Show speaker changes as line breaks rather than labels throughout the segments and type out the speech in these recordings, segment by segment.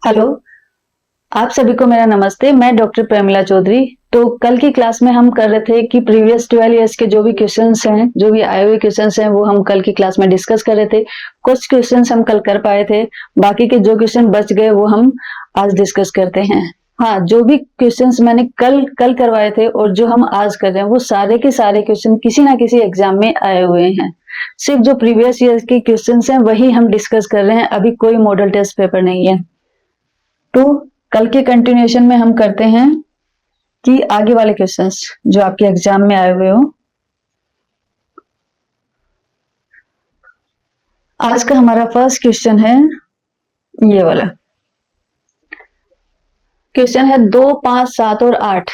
Hello. आप सभी को मेरा नमस्ते। मैं डॉक्टर प्रेमिला चौधरी। तो कल की क्लास में हम कर रहे थे कि प्रीवियस 12 ईयर्स के जो भी क्वेश्चंस हैं, जो भी आए हुए क्वेश्चंस हैं, वो हम कल की क्लास में डिस्कस कर रहे थे। कुछ क्वेश्चंस हम कल कर पाए थे, बाकी के जो क्वेश्चन बच गए वो हम आज डिस्कस करते हैं। हाँ, जो भी क्वेश्चंस मैंने कल करवाए थे और जो हम आज कर रहे हैं वो सारे के सारे क्वेश्चन किसी ना किसी एग्जाम में आए हुए हैं। सिर्फ जो प्रीवियस ईयर के क्वेश्चंस हैं वही हम डिस्कस कर रहे हैं, अभी कोई मॉडल टेस्ट पेपर नहीं है। तो कल के कंटिन्यूएशन में हम करते हैं कि आगे वाले क्वेश्चंस जो आपके एग्जाम में आए हुए हो। आज का हमारा फर्स्ट क्वेश्चन है ये वाला। क्वेश्चन है 2, 5, 7 और 8।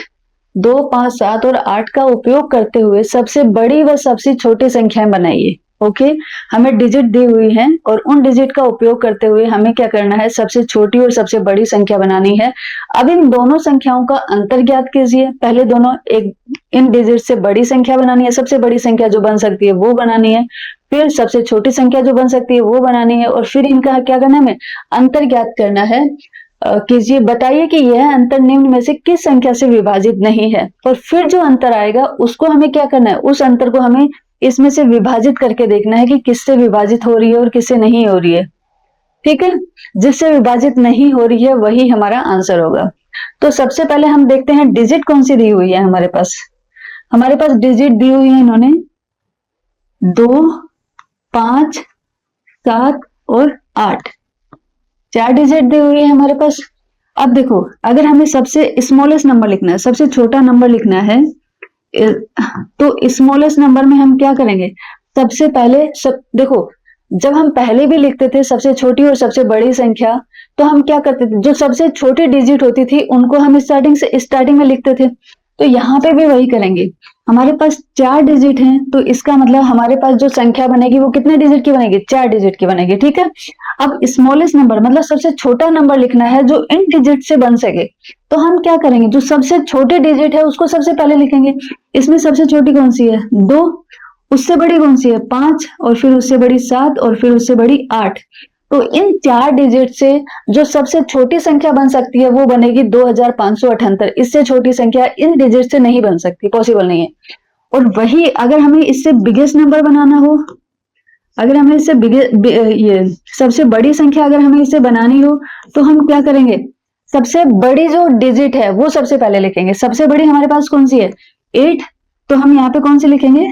2, 5, 7 और 8 का उपयोग करते हुए सबसे बड़ी व सबसे छोटी संख्याएं बनाइए। ओके, हमें डिजिट दी हुई है और उन डिजिट का उपयोग करते हुए हमें क्या करना है, सबसे छोटी और सबसे बड़ी संख्या बनानी है। अब इन दोनों संख्याओं का अंतर ज्ञात कीजिए। पहले दोनों एक इन डिजिट से बड़ी संख्या बनानी है, सबसे बड़ी संख्या जो बन सकती है वो बनानी है, फिर सबसे छोटी संख्या जो बन सकती है वो बनानी है, और फिर इनका क्या करना है, हमें अंतर ज्ञात करना है। कीजिए, बताइए कि यह अंतर निम्न में से किस संख्या से विभाजित नहीं है, और फिर जो अंतर आएगा उसको हमें क्या करना है, उस अंतर को हमें इसमें से विभाजित करके देखना है कि किससे विभाजित हो रही है और किससे नहीं हो रही है। ठीक है, जिससे विभाजित नहीं हो रही है वही हमारा आंसर होगा। तो सबसे पहले हम देखते हैं डिजिट कौन सी दी हुई है हमारे पास। हमारे पास डिजिट दी हुई है इन्होंने 2, 5, 7 और 8। 4 डिजिट दी हुई है हमारे पास। अब देखो, अगर हमें सबसे स्मॉलेस्ट नंबर लिखना है, सबसे छोटा नंबर लिखना है, तो स्मॉलेस्ट नंबर में हम क्या करेंगे, सबसे पहले देखो, जब हम पहले भी लिखते थे सबसे छोटी और सबसे बड़ी संख्या, तो हम क्या करते थे, जो सबसे छोटी डिजिट होती थी उनको हम स्टार्टिंग में लिखते थे। तो यहाँ पे भी वही करेंगे। हमारे पास 4 डिजिट हैं, तो इसका मतलब हमारे पास जो संख्या बनेगी वो कितने डिजिट की बनेगी, 4 डिजिट की बनेगी। ठीक है, अब स्मॉलेस्ट नंबर मतलब सबसे छोटा नंबर लिखना है जो इन डिजिट से बन सके। तो हम क्या करेंगे, जो सबसे छोटे डिजिट है उसको सबसे पहले लिखेंगे। इसमें सबसे छोटी कौन सी है, 2। उससे बड़ी कौन सी है, 5, और फिर उससे बड़ी 7, और फिर उससे बड़ी 8। तो इन 4 डिजिट से जो सबसे छोटी संख्या बन सकती है वो बनेगी 2578। इससे छोटी संख्या इन डिजिट से नहीं बन सकती, पॉसिबल नहीं है। और वही अगर हमें इससे बिगेस्ट नंबर बनाना हो, अगर हमें इससे ये सबसे बड़ी संख्या अगर हमें इसे बनानी हो, तो हम क्या करेंगे, सबसे बड़ी जो डिजिट है वो सबसे पहले लिखेंगे। सबसे बड़ी हमारे पास कौन सी है, 8। तो हम यहाँ पे कौन सी लिखेंगे,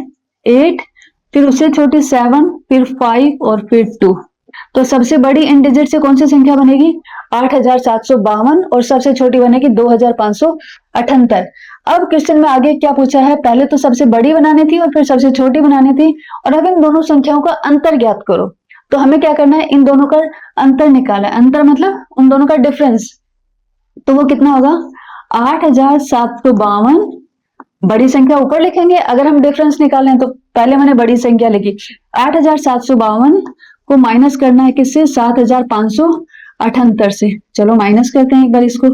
8। फिर उससे छोटी 7, फिर 5 और फिर 2। तो सबसे बड़ी इन डिजिट से कौन सी संख्या बनेगी, 8752, और सबसे छोटी बनेगी 2578। अब क्वेश्चन में आगे क्या पूछा है, पहले तो सबसे बड़ी बनानी थी और फिर सबसे छोटी बनानी थी, और अब इन दोनों संख्याओं का अंतर ज्ञात करो। तो हमें क्या करना है, इन दोनों का अंतर निकाला है। अंतर मतलब उन दोनों का डिफरेंस। तो वो कितना होगा, 8752। बड़ी संख्या ऊपर लिखेंगे, अगर हम डिफरेंस निकालें तो पहले मैंने बड़ी संख्या लिखी 8752 को माइनस करना है किससे, 7578 से। चलो माइनस करते हैं एक बार इसको।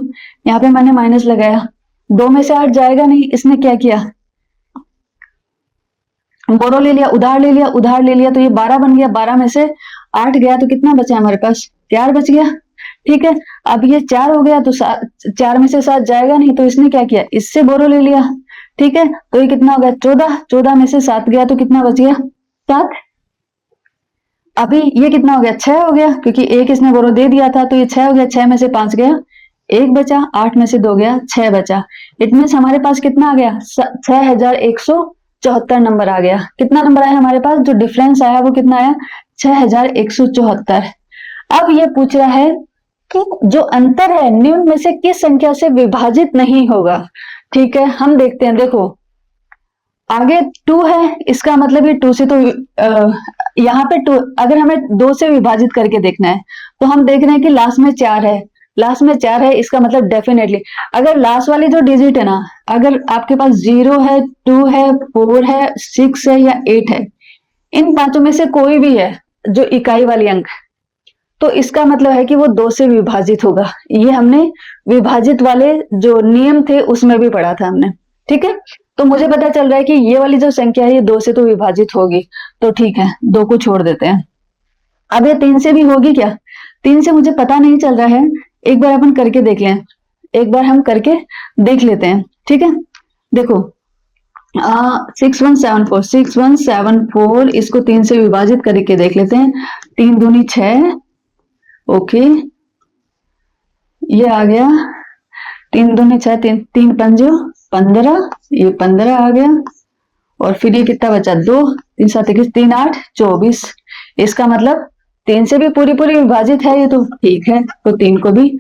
यहाँ पे मैंने माइनस लगाया, 2 में से 8 जाएगा नहीं, इसने क्या किया, बोरो ले लिया, उधार ले लिया, उधार ले लिया, तो ये 12 बन गया। 12 में से 8 गया तो कितना बचा हमारे पास, 4 बच गया। ठीक है, अब ये 4 हो गया तो 4 में से 7 जाएगा नहीं, तो इसने क्या किया, इससे बोरो ले लिया। ठीक है, तो ये कितना हो गया, 14। 14 में से 7 गया तो कितना बच गया, 7। अभी ये कितना हो गया, 6 हो गया, क्योंकि एक इसने बोरो दे दिया था, तो ये 6 हो गया। 6 में से 5 गया, 1 बचा। 8 में से 2 गया, 6 बचा। इट मीन्स हमारे पास कितना आ गया, 6174 नंबर आ गया। कितना नंबर आया हमारे पास, जो डिफरेंस आया वो कितना आया, 6174। अब ये पूछ रहा है कि जो अंतर है निम्न में से किस संख्या से विभाजित नहीं होगा। ठीक है, हम देखते हैं। देखो आगे 2 है, इसका मतलब ये 2 से तो यहाँ पे 2, अगर हमें 2 से विभाजित करके देखना है तो हम देख रहे हैं कि लास्ट में 4 है। लास्ट में 4 है, इसका मतलब डेफिनेटली अगर लास्ट वाली जो डिजिट है ना, अगर आपके पास 0 है, 2 है, 4 है, 6 है या 8 है, इन पांचों में से कोई भी है जो इकाई वाली अंक, तो इसका मतलब है कि वो 2 से विभाजित होगा। ये हमने विभाजित वाले जो नियम थे उसमें भी पढ़ा था हमने। ठीक है, तो मुझे पता चल रहा है कि ये वाली जो संख्या है ये 2 से तो विभाजित होगी, तो ठीक है 2 को छोड़ देते हैं। अब ये 3 से भी होगी क्या, 3 से मुझे पता नहीं चल रहा है, एक बार अपन करके देख लें, एक बार हम करके देख लेते हैं, ठीक है। देखो 6174 इसको 3 से विभाजित करके देख लेते हैं। 3 दूनी 6, ओके ये आ गया। 3 दूनी 6, 3 पंजो 15, ये 15 आ गया। और फिर ये कितना बचा 2, 3 7 21, 3 8 24। इसका मतलब 3 से भी पूरी पूरी विभाजित है ये, तो ठीक है, तो 3 को भी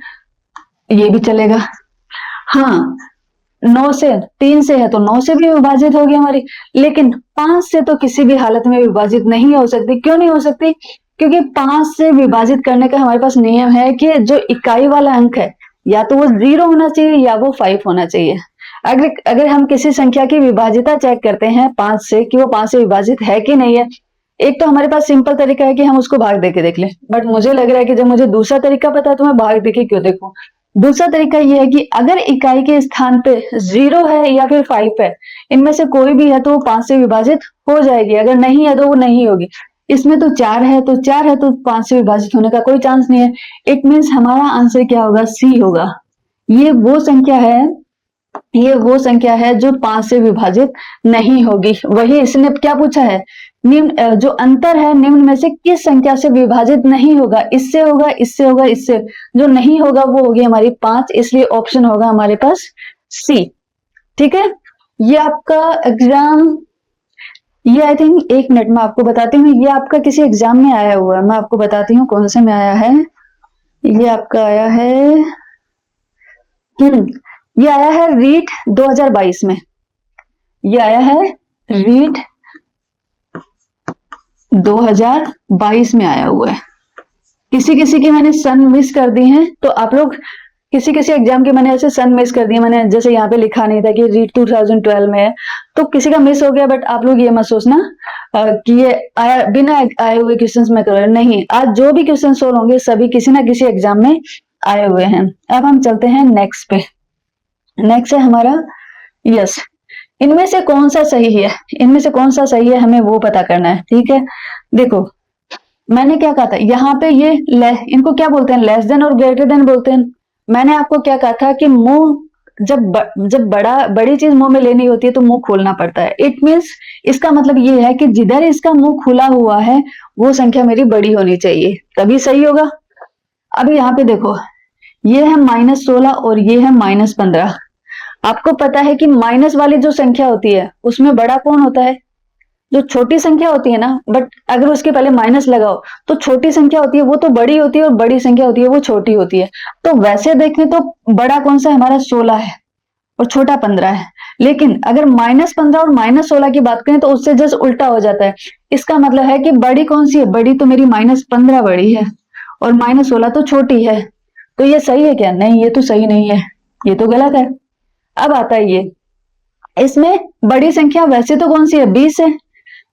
ये भी चलेगा। हाँ 9 से 3 से है तो 9 से भी विभाजित होगी हमारी, लेकिन 5 से तो किसी भी हालत में विभाजित नहीं हो सकती। क्यों नहीं हो सकती? क्योंकि 5 से विभाजित करने का हमारे पास नियम है कि जो इकाई वाला अंक है या तो वो 0 होना चाहिए या वो 5 होना चाहिए। अगर हम किसी संख्या की विभाजिता चेक करते हैं 5 से कि वो 5 से विभाजित है कि नहीं है, एक तो हमारे पास सिंपल तरीका है कि हम उसको भाग देके देख लें, बट मुझे लग रहा है कि जब मुझे दूसरा तरीका पता है तो मैं भाग देके क्यों देखूं। दूसरा तरीका ये है कि अगर इकाई के स्थान पे 0 है या फिर 5 है, इनमें से कोई भी है तो वो 5 से विभाजित हो जाएगी, अगर नहीं है तो वो नहीं होगी। इसमें तो 4 है तो 4 है तो 5 से विभाजित होने का कोई चांस नहीं है। इट मीन्स हमारा आंसर क्या होगा? सी होगा। ये वो संख्या है, ये वो संख्या है जो 5 से विभाजित नहीं होगी। वही इसने क्या पूछा है? निम्न जो अंतर है निम्न में से किस संख्या से विभाजित नहीं होगा? इससे होगा, इससे होगा, इससे। जो नहीं होगा वो होगी हमारी 5, इसलिए ऑप्शन होगा हमारे पास सी। ठीक है, ये आपका एग्जाम, ये आई थिंक 1 मिनट में आपको बताती हूँ, ये आपका किसी एग्जाम में आया हुआ है, मैं आपको बताती हूँ कौन से में आया है। ये आपका आया है ये आया है रीट 2022 में, ये आया है रीट 2022 में आया हुआ है। किसी किसी की मैंने सन मिस कर दी है, तो आप लोग किसी किसी एग्जाम के मैंने ऐसे सन मिस कर दिए, मैंने जैसे यहाँ पे लिखा नहीं था कि रीट 2012 में है, तो किसी का मिस हो गया। बट आप लोग ये मत सोचना कि ये आया बिना आए हुए क्वेश्चंस में कर नहीं, आज जो भी क्वेश्चन सोल्व होंगे सभी किसी ना किसी एग्जाम में आए हुए हैं। अब हम चलते हैं नेक्स्ट पे। नेक्स्ट है हमारा यस, इनमें से कौन सा सही है, इनमें से कौन सा सही है हमें वो पता करना है। ठीक है, देखो मैंने क्या कहा था, यहाँ पे ये इनको क्या बोलते हैं? लेस देन और ग्रेटर देन बोलते हैं। मैंने आपको क्या कहा था कि मुंह जब बड़ी चीज मुंह में लेनी होती है तो मुंह खोलना पड़ता है। इट मीन्स इसका मतलब ये है कि जिधर इसका मुंह खुला हुआ है वो संख्या मेरी बड़ी होनी चाहिए, तभी सही होगा। अब यहाँ पे देखो, ये है -16 और ये है -15। आपको पता है कि माइनस वाली जो संख्या होती है उसमें बड़ा कौन होता है? जो छोटी संख्या होती है ना, बट अगर उसके पहले माइनस लगाओ तो छोटी संख्या होती है वो तो बड़ी होती है और बड़ी संख्या होती है वो छोटी होती है। तो वैसे देखें तो बड़ा कौन सा है? हमारा 16 है और छोटा 15 है। लेकिन अगर -15 और -16 की बात करें तो उससे जस्ट उल्टा हो जाता है। इसका मतलब है कि बड़ी कौन सी है? बड़ी तो मेरी -15 बड़ी है और -16 तो छोटी है। तो ये सही है क्या? नहीं, ये तो सही नहीं है, ये तो गलत है। अब आता है ये, इसमें बड़ी संख्या वैसे तो कौन सी है? 20 है,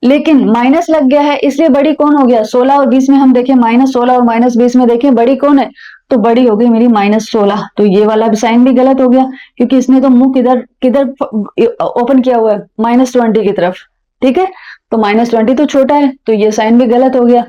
लेकिन माइनस लग गया है इसलिए बड़ी कौन हो गया? 16 और 20 में हम देखें, -16 और -20 में देखें बड़ी कौन है? तो बड़ी हो गई मेरी -16। तो ये वाला भी साइन भी गलत हो गया, क्योंकि इसने तो मुंह किधर किधर ओपन किया हुआ है? -20 की तरफ। ठीक है, तो -20 तो छोटा है, तो ये साइन भी गलत हो गया।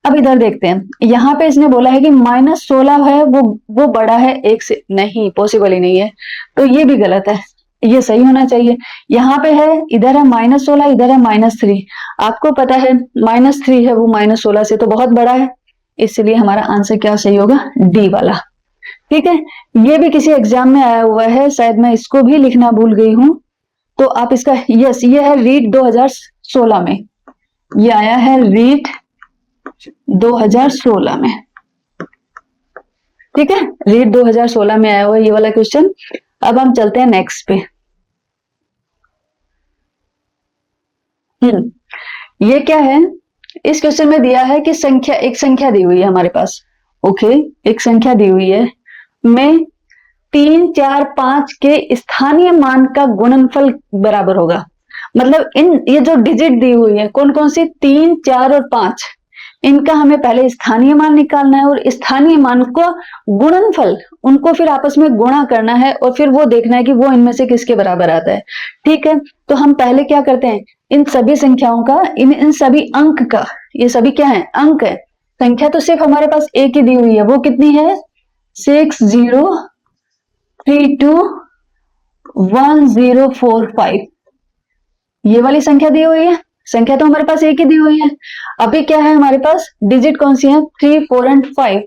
अब इधर देखते हैं, यहाँ पे इसने बोला है कि -16 है वो बड़ा है 1 से। नहीं, पॉसिबल ही नहीं है, तो ये भी गलत है, ये सही होना चाहिए। यहाँ पे है, इधर है -16, इधर है -3। आपको पता है -3 है वो -16 से तो बहुत बड़ा है, इसलिए हमारा आंसर क्या सही होगा? डी वाला। ठीक है, ये भी किसी एग्जाम में आया हुआ है, शायद मैं इसको भी लिखना भूल गई हूं, तो आप इसका यस, ये है रीट 2016 में, ये आया है रीट 2016 में। ठीक है, रीट 2016 में आया हुआ ये वाला क्वेश्चन। अब हम चलते हैं नेक्स्ट पे। ये क्या है? इस क्वेश्चन में दिया है कि संख्या, एक संख्या दी हुई है हमारे पास। ओके, एक संख्या दी हुई है, में 3, 4, 5 के स्थानीय मान का गुणनफल बराबर होगा। मतलब ये जो डिजिट दी हुई है कौन कौन सी? 3, 4 और 5, इनका हमें पहले स्थानीय मान निकालना है और स्थानीय मान को गुणनफल, उनको फिर आपस में गुणा करना है और फिर वो देखना है कि वो इनमें से किसके बराबर आता है। ठीक है, तो हम पहले क्या करते हैं, इन सभी संख्याओं का, इन सभी अंक का, ये सभी क्या है? अंक है। संख्या तो सिर्फ हमारे पास एक ही दी हुई है, वो कितनी है? 60321045 ये वाली संख्या दी हुई है। संख्या तो हमारे पास एक ही दी हुई है। अभी क्या है हमारे पास, डिजिट कौन सी है, 3, 4 एंड 5।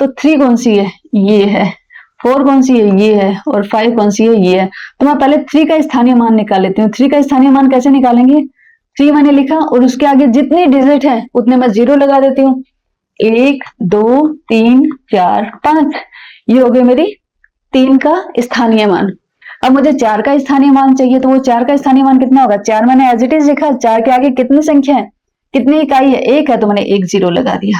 तो 3 कौन सी है, ये है। 4 कौन सी है, ये है। और 5 कौन सी है, ये है। तो मैं पहले 3 का स्थानीय मान निकाल लेती हूँ। 3 का स्थानीय मान कैसे निकालेंगे, 3 मैंने लिखा और उसके आगे जितनी डिजिट है उतने मैं 0 लगा देती हूँ। 1, 2, 3, 4, 5, ये हो गई मेरी 3 का स्थानीय मान। अब मुझे 4 का स्थानीय मान चाहिए, तो वो 4 का स्थानीय मान कितना होगा, 4 मैंने एज इट इज लिखा। 4 के आगे कितनी संख्या है, कितनी इकाई है, 1 है, तो मैंने 1 0 लगा दिया।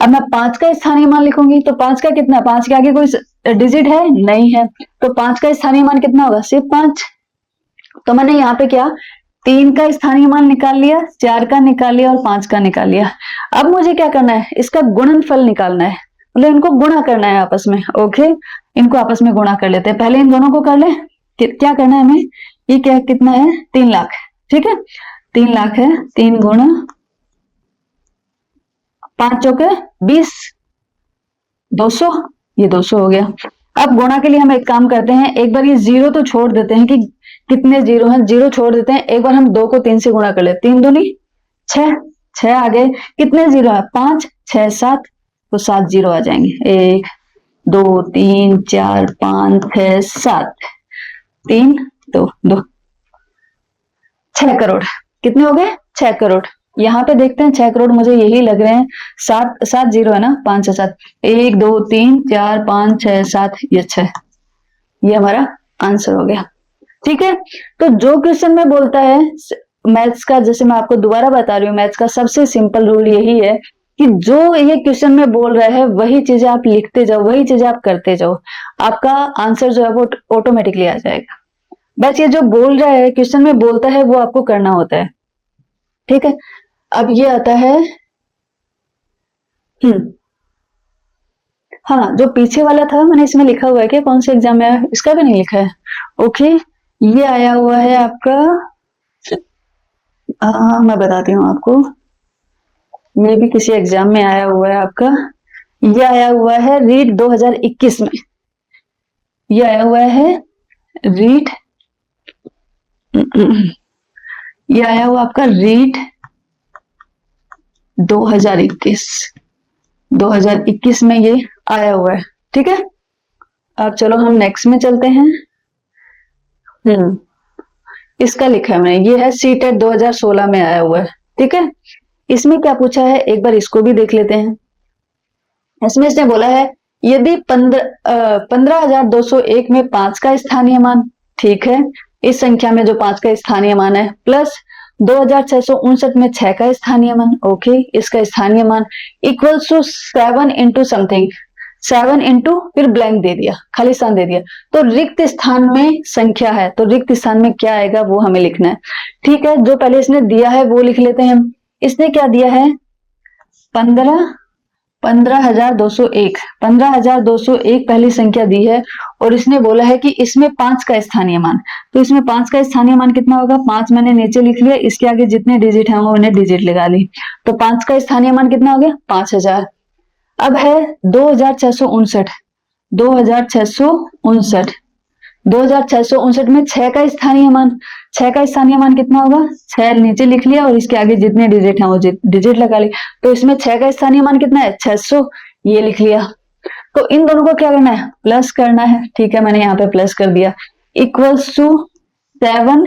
अब मैं 5 का स्थानीय मान लिखूंगी, तो 5 का कितना, 5 के आगे कोई डिजिट है, नहीं है, तो 5 का स्थानीय मान कितना होगा, सिर्फ 5। तो मैंने यहाँ पे क्या, 3 का स्थानीय मान निकाल लिया, 4 का निकाल लिया और 5 का निकाल लिया। अब मुझे क्या करना है, इसका गुणनफल निकालना है, मतलब इनको गुणा करना है आपस में। ओके, इनको आपस में गुणा कर लेते हैं। पहले इन दोनों को कर ले। क्या करना है हमें, ये क्या कितना है, 3 लाख। ठीक है, 3 लाख है। 3 गुणा 5 चौके 20, 200, ये 200 हो गया। अब गुणा के लिए हम एक काम करते हैं, एक बार ये 0 तो छोड़ देते हैं कि कितने 0 हैं, 0 छोड़ देते हैं। एक बार हम 2 को 3 से गुणा कर लेते, 3 दूनी 6, 6 आ गए। कितने 0 है, 5, 6, 7, तो 7 0 आ जाएंगे। 1, 2, 3, 4, 5, 6, 7, 3, 2, 2, 6 करोड़। कितने हो गए, 6 करोड़। यहाँ पे देखते हैं 6 करोड़ मुझे यही लग रहे हैं। 7 7 0 है ना, 5 7, 1 2 3 4 5 6 7, ये 6, ये हमारा आंसर हो गया। ठीक है, तो जो क्वेश्चन में बोलता है मैथ्स का, जैसे मैं आपको दोबारा बता रही हूँ, मैथ्स का सबसे सिंपल रूल यही है कि जो ये क्वेश्चन में बोल रहा है वही चीजें आप लिखते जाओ, वही चीजें आप करते जाओ, आपका आंसर जो है वो ऑटोमेटिकली आ जाएगा। बस ये जो बोल रहा है, क्वेश्चन में बोलता है, वो आपको करना होता है। ठीक है, अब ये आता है हाँ, जो पीछे वाला था मैंने इसमें लिखा हुआ है कि कौन से एग्जाम में आया, इसका भी नहीं लिखा है। ओके, ये आया हुआ है आपका, मैं बताती हूँ आपको, ये भी किसी एग्जाम में आया हुआ है आपका। ये आया हुआ है रीट 2021 में, ये आया हुआ है रीट, ये आया हुआ आपका रीट 2021 में ये आया हुआ है। ठीक है, अब चलो हम नेक्स्ट में चलते हैं। इसका लिखा है मैंने, ये है सीटेट 2016 में आया हुआ है। ठीक है, इसमें क्या पूछा है, एक बार इसको भी देख लेते हैं। इसमें इसने बोला है यदि 15,201 में 5 का स्थानीय मान, ठीक है, इस संख्या में जो 5 का स्थानीय मान है, प्लस 2,659 में 6 का स्थानीय मान, ओके, इसका स्थानीय मान equals to 7 into something, 7 into फिर ब्लैंक दे दिया, खाली स्थान दे दिया, तो रिक्त स्थान में संख्या है, तो रिक्त स्थान में क्या आएगा वो हमें लिखना है। ठीक है, जो पहले इसने दिया है वो लिख लेते हैं हम। इसने क्या दिया है, 15,201 पहली संख्या दी है, और इसने बोला है कि इसमें 5 का स्थानीय मान, तो इसमें 5 का स्थानीय मान कितना होगा, 5 मैंने नीचे लिख लिया, इसके आगे जितने डिजिट हैं वो मैंने डिजिट लगा ली, तो 5 का स्थानीय मान कितना हो गया, 5,000। अब है 2,659, 2,659 में 6 का स्थानीय मान, 6 का स्थानीय मान कितना होगा, 6 नीचे लिख लिया और इसके आगे जितने डिजिट हैं वो डिजिट लगा ली, तो इसमें 6 का स्थानीय मान कितना है, 600, ये लिख लिया। तो इन दोनों को क्या करना है, प्लस करना है। ठीक है, मैंने यहाँ पे प्लस कर दिया, इक्वल्स टू 7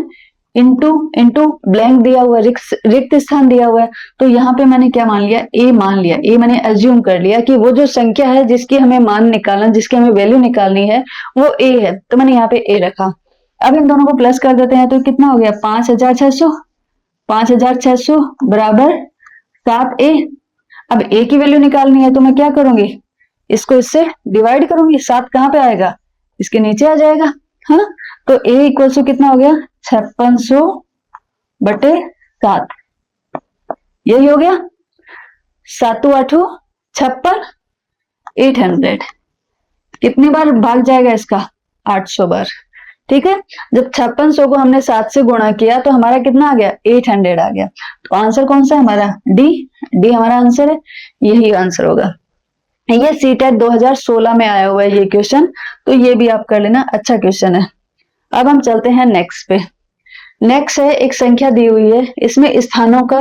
इंटू ब्लैंक दिया हुआ, रिक्त स्थान दिया हुआ है, तो यहाँ पे मैंने क्या मान लिया, ए मान लिया, ए मैंने एज्यूम कर लिया कि वो जो संख्या है जिसकी हमें मान निकालना, जिसकी हमें वैल्यू निकालनी है वो ए है, तो मैंने यहाँ पे ए रखा। अब इन दोनों को प्लस कर देते हैं, तो कितना हो गया, 5,600 बराबर 7a। अब ए की वैल्यू निकालनी है, तो मैं क्या करूंगी, इसको इससे डिवाइड करूंगी, 7 कहाँ पे आएगा, इसके नीचे आ जाएगा। हाँ, तो a इक्वल टू कितना हो गया, 5600/7, यही हो गया। 7 8 56, 800, कितनी बार भाग जाएगा इसका, 800 बार। ठीक है, जब 5600 को हमने 7 से गुणा किया तो हमारा कितना आ गया, 800 आ गया। तो आंसर कौन सा है हमारा, डी, डी हमारा आंसर है, यही आंसर होगा। ये सीटेट 2016 में आया हुआ है ये क्वेश्चन, तो ये भी आप कर लेना, अच्छा क्वेश्चन है। अब हम चलते हैं नेक्स्ट पे। नेक्स्ट है एक संख्या दी हुई है, इसमें स्थानों का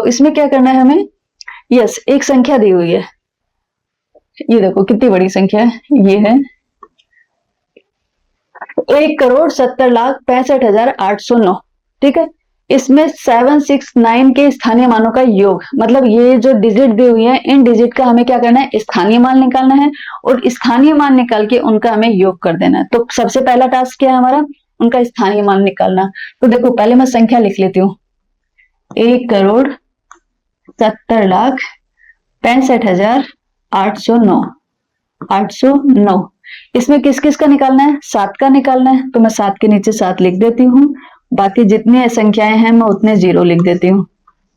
इसमें क्या करना है हमें, यस एक संख्या दी हुई है, ये देखो कितनी बड़ी संख्या है, ये है 1,70,65,809, ठीक है। इसमें 769 के स्थानीय मानों का योग, मतलब ये जो डिजिट दी हुई है इन डिजिट का हमें क्या करना है, स्थानीय मान निकालना है और स्थानीय मान निकाल के उनका हमें योग कर देना है। तो सबसे पहला टास्क क्या है हमारा, उनका स्थानीय मान निकालना। तो देखो पहले मैं संख्या लिख लेती हूँ, 1,70,65,809, 809। इसमें किस किस का निकालना है, 7 का निकालना है, तो मैं 7 के नीचे 7 लिख देती हूँ, बाकी जितनी संख्याएं हैं मैं उतने 0 लिख देती हूँ।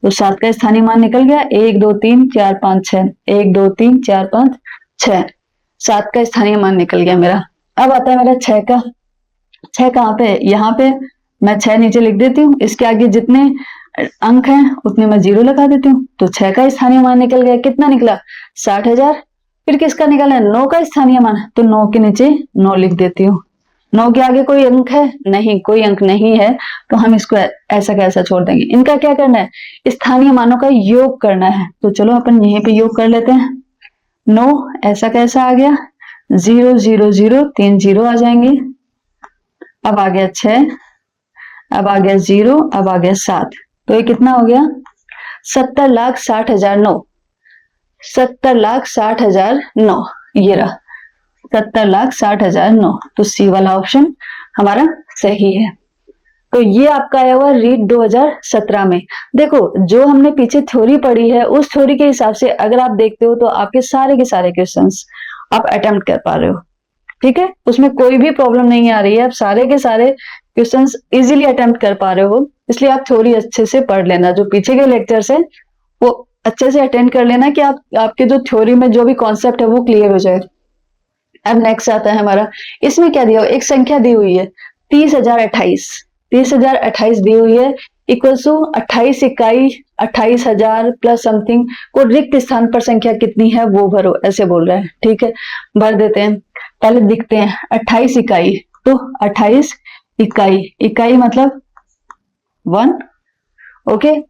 तो 7 का स्थानीय मान निकल गया, 1 2 3 4 5 6, 1 2 3 4 5 6, 7 का स्थानीय मान निकल गया मेरा। अब आता है मेरा 6 का, 6 कहाँ पे, यहाँ पे मैं 6 नीचे लिख देती हूँ, इसके आगे जितने अंक हैं उतने मैं 0 लगा देती हूँ। तो 6 का स्थानीय मान निकल गया, कितना निकला, 60,000। फिर किसका निकालना है, 9 का स्थानीय मान, तो 9 के नीचे 9 लिख देती हूँ। 9 के आगे कोई अंक है, नहीं कोई अंक नहीं है, तो हम इसको ऐसा कैसा छोड़ देंगे। इनका क्या करना है, स्थानीय मानों का योग करना है, तो चलो अपन यहीं पे योग कर लेते हैं। 9 ऐसा कैसा आ गया, 0 0 0 3 0 आ जाएंगे। अब आ गया 6, अब आ गया 0, अब आ गया 7, तो ये कितना हो गया, 70,60,009, 70,60,009, ये रहा 70,60,009। तो सी वाला ऑप्शन हमारा सही है। तो ये आपका आया हुआ रीट 2017 में। देखो जो हमने पीछे थ्योरी पढ़ी है उस थ्योरी के हिसाब से अगर आप देखते हो तो आपके सारे के सारे क्वेश्चंस आप अटेम्प्ट कर पा रहे हो, ठीक है, उसमें कोई भी प्रॉब्लम नहीं आ रही है, आप सारे के सारे क्वेश्चंस इजीली अटेम्प्ट कर पा रहे हो। इसलिए आप थ्योरी अच्छे से पढ़ लेना, जो पीछे के लेक्चर्स है वो अच्छे से अटेंड कर लेना कि आपके जो थ्योरी में जो भी कॉन्सेप्ट है वो क्लियर हो जाए। अब नेक्स्ट आता है हमारा, इसमें क्या दिया, एक संख्या दी हुई है 30,028, 30,028 दी हुई है, इक्वल टू 28 इकाई 28,000 प्लस समथिंग को रिक्त स्थान पर संख्या कितनी है वो भरो, ऐसे बोल रहा है, ठीक है, भर देते हैं। पहले दिखते हैं 28 इकाई, तो 28 इकाई, इकाई मतलब 1, ओके।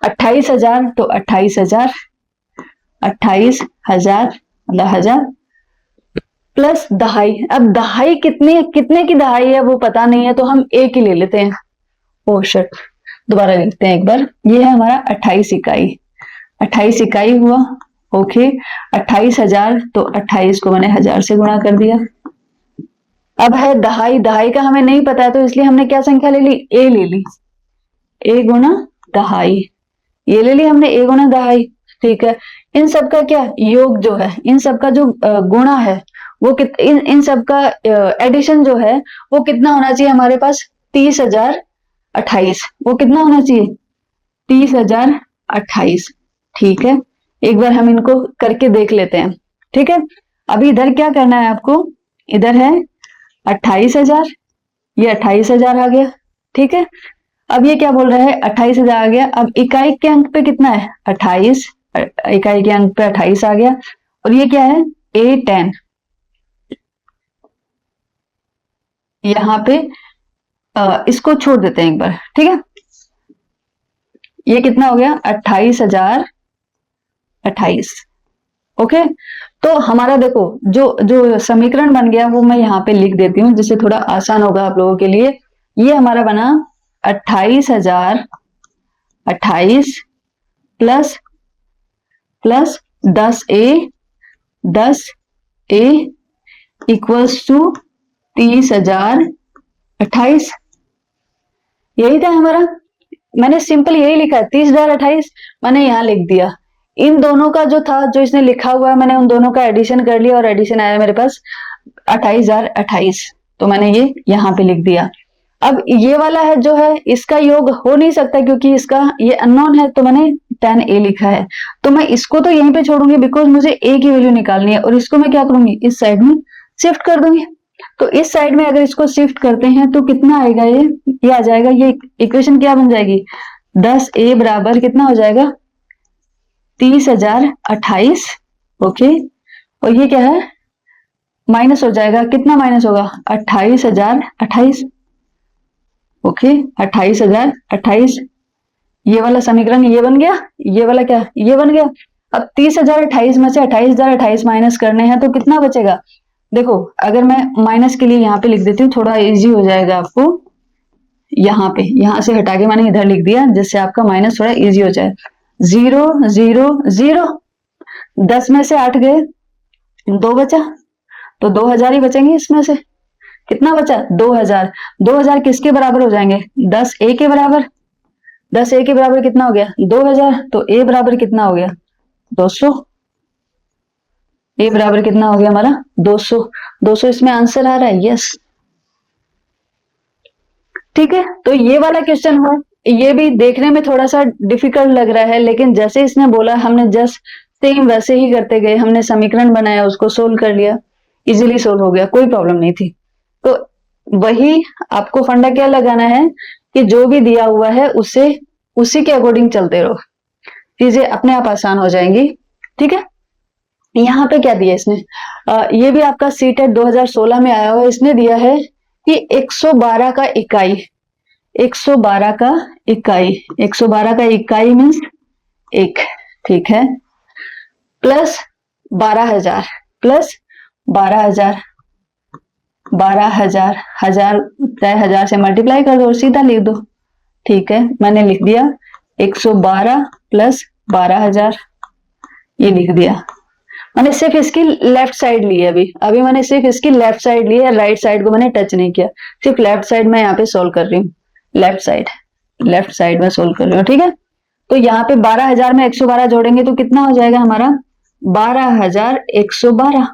28,000 तो 28,000, 28,000 मतलब 1000 प्लस दहाई। अब दहाई कितने कितने की दहाई है वो पता नहीं है, तो हम एक ही ले लेते हैं। ओ शिट, दोबारा लिखते हैं एक बार। ये है हमारा 28 इकाई, 28 इकाई हुआ, ओके। 28,000 तो 28 को मैंने 1000 से गुणा कर दिया। अब है दहाई, दहाई का हमें नहीं पता है तो इसलिए हमने क्या संख्या ले ली, ए ले ली, ए गुना दहाई, ये ले ली हमने, ए गुना दहाई, ठीक है। इन सब का क्या योग जो है, इन सब का जो गुणा है वो इन सब का एडिशन जो है वो कितना होना चाहिए हमारे पास, 30,028, वो कितना होना चाहिए, 30,028, ठीक है। एक बार हम इनको करके देख लेते हैं, ठीक है। अभी इधर क्या करना है आपको, इधर है 28,000, ये 28,000 आ गया, ठीक है। अब ये क्या बोल रहा है, 28,000 आ गया। अब इकाई के अंक पे कितना है 28, इकाई के अंक पे 28 आ गया, और ये क्या है A10, यहां पे इसको छोड़ देते हैं एक बार, ठीक है। ये कितना हो गया 28,028, ओके। तो हमारा देखो जो जो समीकरण बन गया वो मैं यहाँ पे लिख देती हूँ जिससे थोड़ा आसान होगा आप लोगों के लिए। ये हमारा बना 28,028 plus plus 10A equals to 30,028, यही था हमारा। मैंने सिंपल यही लिखा है 30,028, मैंने यहाँ लिख दिया। इन दोनों का जो था, जो इसने लिखा हुआ है, मैंने उन दोनों का एडिशन कर लिया और एडिशन आया मेरे पास 28,028, तो मैंने ये यहाँ पे लिख दिया। अब ये वाला है जो है इसका योग हो नहीं सकता क्योंकि इसका ये अननोन है, तो मैंने 10A लिखा है, तो मैं इसको तो यहीं पे छोड़ूंगी बिकॉज मुझे A की वैल्यू निकालनी है, और इसको मैं क्या करूंगी इस साइड में शिफ्ट कर दूंगी। तो इस साइड में अगर इसको शिफ्ट करते हैं तो कितना आएगा, ये आ जाएगा, ये इक्वेशन क्या बन जाएगी, 10A बराबर कितना हो जाएगा 30,028, ओके, और ये क्या है, माइनस हो जाएगा, कितना माइनस होगा, 28,000 28, ओके 28,000 28, ये वाला समीकरण ये बन गया, ये वाला क्या, ये बन गया। अब 30,028 में से 28,028 माइनस करने हैं तो कितना बचेगा, देखो अगर मैं माइनस के लिए यहाँ पे लिख देती हूँ, थोड़ा इजी हो जाएगा आपको, यहाँ पे यहाँ से हटा के मैंने इधर लिख दिया जिससे आपका माइनस थोड़ा इजी हो जाए। 0 0 0, 10 में से 8 गए, 2 बचा, तो 2,000 ही बचेंगे इसमें से। कितना बचा, 2,000। 2,000 किसके बराबर हो जाएंगे, 10 ए के बराबर। 10 ए के बराबर कितना हो गया, 2,000, तो ए बराबर कितना हो गया, 200। ए बराबर कितना हो गया हमारा, 200। 200 इसमें आंसर आ रहा है, यस। ठीक है, तो ये वाला क्वेश्चन हुआ, ये भी देखने में थोड़ा सा डिफिकल्ट लग रहा है, लेकिन जैसे इसने बोला हमने जस्ट सेम वैसे ही करते गए, हमने समीकरण बनाया, उसको सोल्व कर लिया, इजीली सोल्व हो गया, कोई प्रॉब्लम नहीं थी। तो वही आपको फंडा क्या लगाना है कि जो भी दिया हुआ है उससे उसी के अकॉर्डिंग चलते रहो, चीजें अपने आप आसान हो जाएंगी। ठीक है, यहाँ पे क्या दिया इसने, ये भी आपका सीटेट 2016 में आया हुआ, इसने दिया है कि 112 का इकाई, 112 का इकाई, 112 का इकाई मीन्स 1, ठीक है, प्लस 12,000, प्लस 12,000, 12,000, 1,000 से मल्टीप्लाई कर दो और सीधा लिख दो। ठीक है, मैंने लिख दिया 112 प्लस 12,000, ये लिख दिया। मैंने सिर्फ इसकी लेफ्ट साइड ली है, अभी मैंने सिर्फ इसकी लेफ्ट साइड ली है, राइट साइड को मैंने टच नहीं किया, सिर्फ लेफ्ट साइड में यहाँ पे सोल्व कर रही हूँ, लेफ्ट साइड में सोल्व कर रही हूँ। ठीक है, तो यहाँ पे 12,000 में 112 जोड़ेंगे तो कितना हो जाएगा हमारा, 12,112,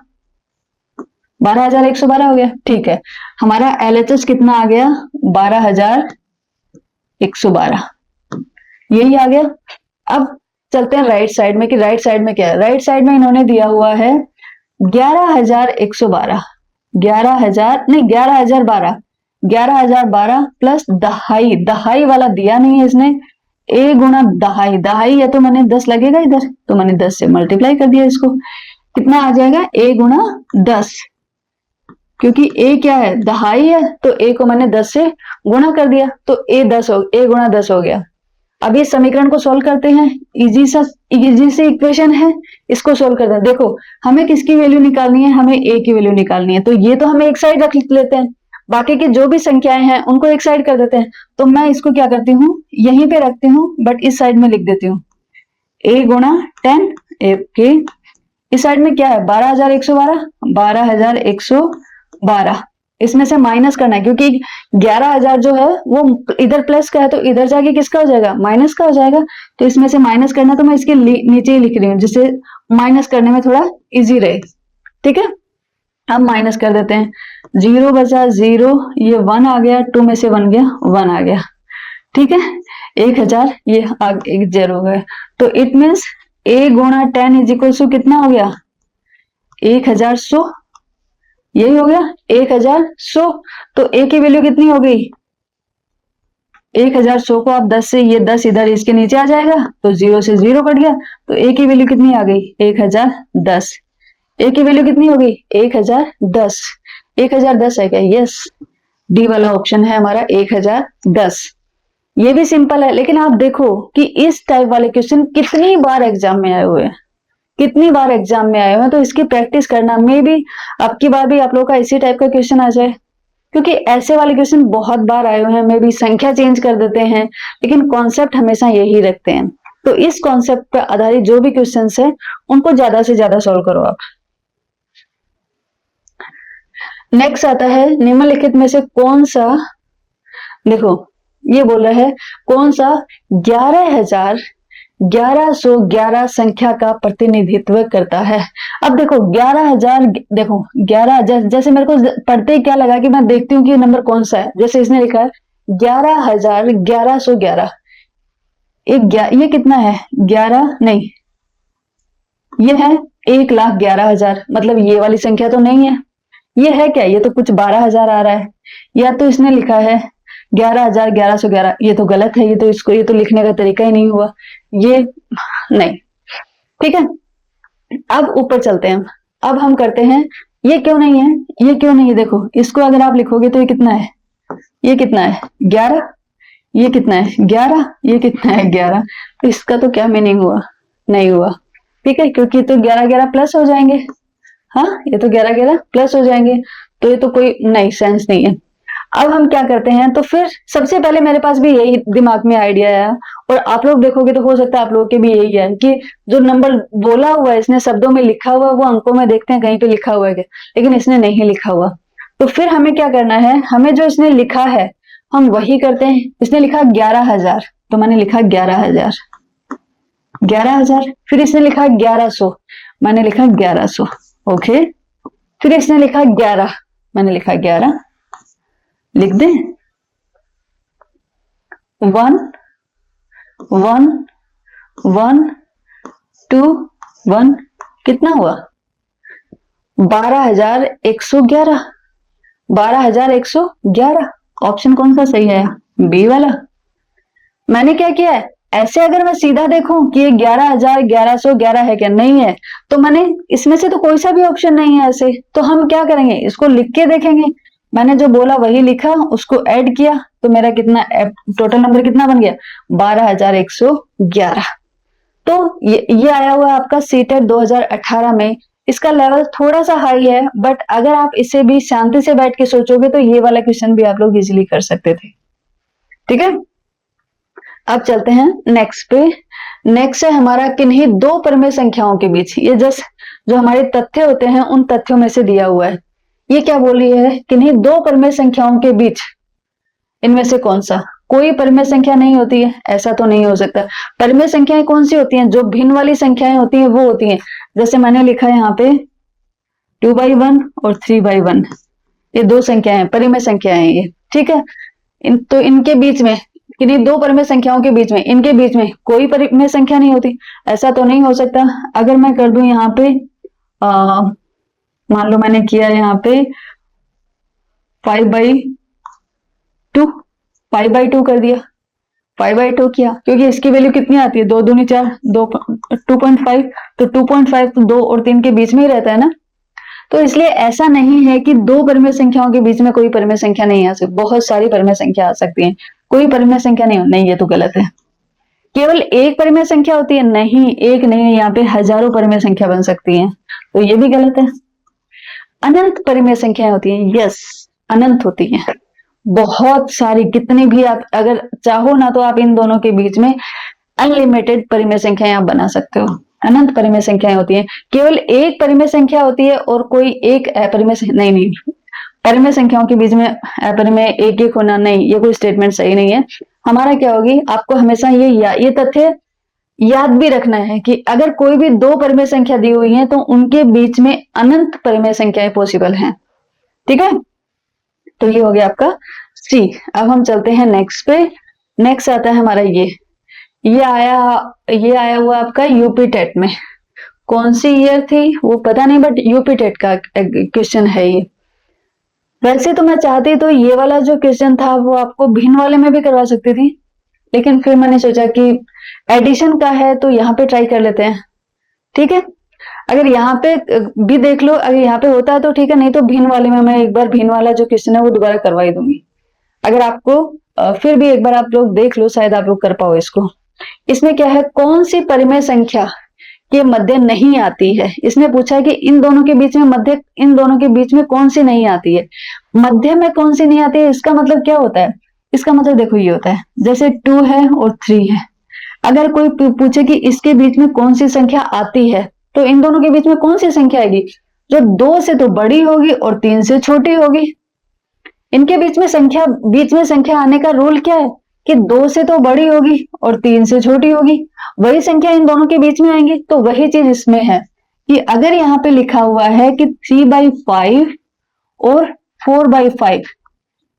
12,112 हो गया। ठीक है, हमारा LHS कितना आ गया, 12,112, यही आ गया। अब चलते हैं राइट साइड में कि राइट साइड में क्या है। राइट साइड में इन्होंने दिया हुआ है 11,112, 11,000 नहीं 11,012, 11,012 प्लस दहाई, दहाई वाला दिया नहीं है इसने, ए गुणा दहाई, दहाई या तो मैंने 10 लगेगा इधर, तो मैंने 10 से मल्टीप्लाई कर दिया इसको, कितना आ जाएगा, ए गुणा 10, क्योंकि ए क्या है, दहाई है, तो ए को मैंने 10 से गुणा कर दिया, तो ए गुणा 10 हो गया। अब ये समीकरण को सोल्व करते हैं, इजी से इक्वेशन है, इसको सोल्व करते हैं। देखो हमें किसकी वैल्यू निकालनी है, हमें ए की वैल्यू निकालनी है, तो ये तो हमें एक साइड रख लेते हैं, बाकी की जो भी संख्याएं हैं उनको एक साइड कर देते हैं। तो मैं इसको क्या करती हूँ, यहीं पे रखती हूँ, बट इस साइड में लिख देती हूँ ए गुणा 10, ए के इस साइड में क्या है, 12,112, 12,112, इसमें से माइनस करना है, क्योंकि 11,000 जो है वो इधर प्लस का है, तो इधर जाके किसका हो जाएगा, माइनस का हो जाएगा, तो इसमें से माइनस करना, तो मैं इसके नीचे ही लिख रही हूँ जिससे माइनस करने में थोड़ा इजी रहे। ठीक है, अब माइनस कर देते हैं, 0 बचा 0, ये 1 आ गया, 2 में से 1 गया, 1 आ गया। ठीक है, 1,000 ये एक 0 हो गया, तो इट मीन्स ए गुणा 10 इज इक्वल टू कितना हो गया, 1,100, यही हो गया 1,100। तो ए की वैल्यू कितनी हो गई, 1,100 को आप 10 से, ये 10 इधर इसके नीचे आ जाएगा, तो 0 से 0 कट गया, तो ए की वैल्यू कितनी आ गई, 1,010। ए की वैल्यू कितनी हो गई, 1,010, 1,010 है क्या, यस, डी वाला ऑप्शन है हमारा 1,010। ये भी सिंपल है, लेकिन आप देखो कि इस टाइप वाले क्वेश्चन कितनी बार एग्जाम में आए हुए हैं, कितनी बार एग्जाम में आए हुए हैं, तो इसकी प्रैक्टिस करना, मे भी अब की बार भी आप लोगों का इसी टाइप का क्वेश्चन आ जाए, क्योंकि ऐसे वाले क्वेश्चन बहुत बार आए हुए हैं, मे भी संख्या चेंज कर देते हैं, लेकिन कॉन्सेप्ट हमेशा यही रखते हैं। तो इस कॉन्सेप्ट पर आधारित जो भी क्वेश्चन है उनको ज्यादा से ज्यादा सॉल्व करो आप। नेक्स्ट आता है, निम्नलिखित में से कौन सा, देखो ये बोल रहा है कौन सा 11,1111 संख्या का प्रतिनिधित्व करता है। अब देखो 11,000, देखो 11 जैसे मेरे को पढ़ते ही क्या लगा कि मैं देखती हूँ कि नंबर कौन सा है, जैसे इसने लिखा है 11,1111, ये कितना है, 11 नहीं, ये है 1,11,000, मतलब ये वाली संख्या तो नहीं है, ये है क्या, ये तो कुछ 12,000 आ रहा है, या तो इसने लिखा है 11,1111, ये तो गलत है, ये तो लिखने का तरीका ही नहीं हुआ, ये नहीं। ठीक है, अब ऊपर चलते हैं, अब हम करते हैं, ये क्यों नहीं है, ये क्यों नहीं है, देखो इसको अगर आप लिखोगे तो ये कितना है, ये कितना है 11, ये कितना है 11, ये कितना है 11, तो इसका तो क्या मीनिंग हुआ, नहीं हुआ, ठीक है, क्योंकि तो 11 11 प्लस हो जाएंगे, हाँ ये तो 11 11 प्लस हो जाएंगे, तो ये तो कोई नहीं सेंस नहीं है। अब हम क्या करते हैं, तो फिर सबसे पहले मेरे पास भी यही दिमाग में आइडिया आया, और आप लोग देखोगे तो हो सकता है आप लोगों के भी यही है कि जो नंबर बोला हुआ है इसने शब्दों में लिखा हुआ है वो अंकों में देखते हैं कहीं पे लिखा हुआ है क्या, लेकिन इसने नहीं लिखा हुआ, तो फिर हमें क्या करना है, हमें जो इसने लिखा है हम वही करते हैं। इसने लिखा 11,000 तो मैंने लिखा 11,000, 11,000, फिर इसने लिखा 1100 मैंने लिखा 1100, ओके, फिर इसने लिखा 11 मैंने लिखा 11, लिख दें 1 1 1 2 1, कितना हुआ 12,111, 12,111, ऑप्शन कौन सा सही है, बी वाला। मैंने क्या किया है, ऐसे अगर मैं सीधा देखूं कि ये 11,1111 है क्या, नहीं है, तो मैंने इसमें से तो कोई सा भी ऑप्शन नहीं है ऐसे, तो हम क्या करेंगे, इसको लिख के देखेंगे, मैंने जो बोला वही लिखा, उसको ऐड किया, तो मेरा कितना टोटल नंबर कितना बन गया 12,111। तो ये आया हुआ है आपका सीटेट 2018 में, इसका लेवल थोड़ा सा हाई है, बट अगर आप इसे भी शांति से बैठ के सोचोगे तो ये वाला क्वेश्चन भी आप लोग इजीली कर सकते थे, ठीक है। अब चलते हैं नेक्स्ट पे, नेक्स्ट है हमारा किन्हीं दो परमेय संख्याओं के बीच, ये जस्ट जो हमारे तथ्य होते हैं उन तथ्यों में से दिया हुआ है, ये क्या बोल रही है, किन्हीं दो परमेय संख्याओं के बीच इनमें से कौन सा, कोई परमेय संख्या नहीं होती है, ऐसा तो नहीं हो सकता। परमेय संख्याएं कौन सी होती हैं, जो भिन्न वाली संख्याएं होती हैं वो होती हैं, जैसे मैंने लिखा है यहाँ पे 2/1 और 3/1, ये दो संख्याएं हैं, परिमेय संख्याएं हैं ये, ठीक है। तो इनके बीच में, किन्हीं दो परमेय संख्याओं के बीच में, इनके बीच में कोई परिमेय संख्या नहीं होती, ऐसा तो नहीं हो सकता। अगर मैं कर दूं यहाँ पे मान लो मैंने किया यहाँ पे 5/2, 5/2 कर दिया, 5/2 किया, क्योंकि इसकी वैल्यू कितनी आती है, 2 दूनी 4, 2.5, तो 2.5 तो 2 और 3 के बीच में ही रहता है ना, तो इसलिए ऐसा नहीं है कि दो परमेय संख्याओं के बीच में कोई परमेय संख्या नहीं आ सकती, बहुत सारी परमेय संख्या आ सकती है, कोई परमेय संख्या नहीं, ये तो गलत है। केवल एक परमेय संख्या होती है, नहीं एक नहीं, यहाँ पे हजारों परमेय संख्या बन सकती है, तो ये भी गलत है। अनंत परमेय संख्याएं होती हैं, यस अनंत होती हैं, बहुत सारी, कितनी भी आप अगर चाहो ना तो आप इन दोनों के बीच में अनलिमिटेड परिमेय संख्याएं आप बना सकते हो, अनंत परिमेय संख्याएं होती हैं। केवल एक परिमेय संख्या होती है और कोई एक अपरिमेय नहीं, परिमेय संख्याओं के बीच में अपरिमेय एक एक होना नहीं, ये कोई स्टेटमेंट सही नहीं है। हमारा क्या होगी, आपको हमेशा ये तथ्य याद भी रखना है कि अगर कोई भी दो परिमेय संख्या दी हुई है तो उनके बीच में अनंत परिमेय संख्याएं पॉसिबल हैं, ठीक है। तो ये हो गया आपका सी। अब हम चलते हैं नेक्स्ट पे, नेक्स्ट आता है हमारा ये आया हुआ आपका यूपी टेट में, कौन सी ईयर थी वो पता नहीं, बट यूपी टेट का क्वेश्चन है ये। वैसे तो मैं चाहती तो ये वाला जो क्वेश्चन था वो आपको भिन्न वाले में भी करवा सकती थी, लेकिन फिर मैंने सोचा कि एडिशन का है तो यहाँ पे ट्राई कर लेते हैं, ठीक है। अगर यहाँ पे भी देख लो, अगर यहाँ पे होता है तो ठीक है, नहीं तो भिन्न वाले में मैं एक बार भिन्न वाला जो क्वेश्चन है वो दोबारा करवाई दूंगी। अगर आपको फिर भी एक बार आप लोग देख लो, शायद आप लोग कर पाओ इसको। इसमें क्या है, कौन सी परिमेय संख्या के मध्य नहीं आती है, इसने पूछा कि इन दोनों के बीच में मध्य, इन दोनों के बीच में कौन सी नहीं आती है, मध्य में कौन सी नहीं आती है, इसका मतलब क्या होता है, इसका मतलब देखो ये होता है, जैसे 2 है और 3 है, अगर कोई पूछे कि इसके बीच में कौन सी संख्या आती है, तो इन दोनों के बीच में कौन सी संख्या आएगी, जो 2 से तो बड़ी होगी और 3 से छोटी होगी। इनके बीच में संख्या आने का रूल क्या है कि 2 से तो बड़ी होगी और 3 से छोटी होगी, वही संख्या इन दोनों के बीच में आएंगी। तो वही चीज इसमें है कि अगर यहाँ पे लिखा हुआ है कि 3/5 और 4/5